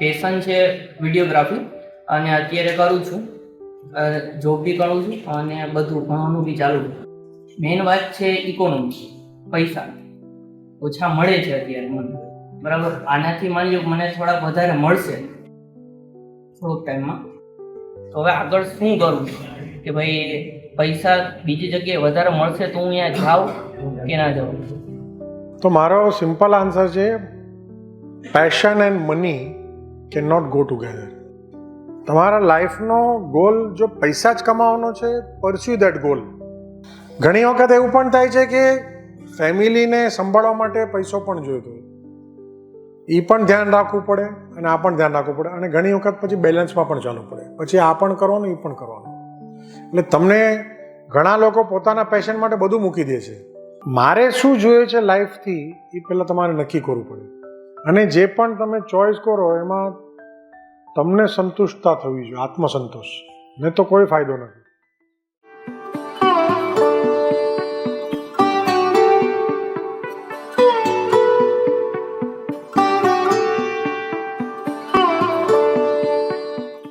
Passion છે videography, અને અત્યારે કરું છું, જોબ બી કરું છું અને બધું ભણવાનું બી ચાલુ છે. મેઇન વાત છે ઇકોનોમી, પૈસા ઓછા મળે છે અત્યારે મને, બરાબર. આનાથી માની લો મને થોડાક વધારે મળશે થોડોક ટાઈમમાં, તો હવે આગળ શું કરું કે ભાઈ પૈસા બીજી જગ્યાએ વધારે મળશે તો હું અહીંયા જાઉં કે ના જાઉં? તો મારો સિમ્પલ આન્સર છે, passion and money can not go together. તમારા લાઈફનો ગોલ જો પૈસા જ કમાવાનો છે, પરસ્યુ દેટ ગોલ. ઘણી વખત એવું પણ થાય છે કે ફેમિલીને સંભાળવા માટે પૈસો પણ જોઈતો હોય, એ પણ ધ્યાન રાખવું પડે અને આ પણ ધ્યાન રાખવું પડે, અને ઘણી વખત પછી બેલેન્સમાં પણ ચાલવું પડે, પછી આ પણ કરવાનું એ પણ કરવાનું. એટલે તમને ઘણા લોકો પોતાના પેશન માટે બધું મૂકી દે છે. મારે શું જોઈએ છે લાઈફથી એ પહેલાં તમારે નક્કી કરવું પડે, અને જે પણ તમે ચોઈસ કરો એમાં તમને સંતુષ્ટતા થવી જોઈએ, આત્મસંતોષ, નહીં તો કોઈ ફાયદો નથી.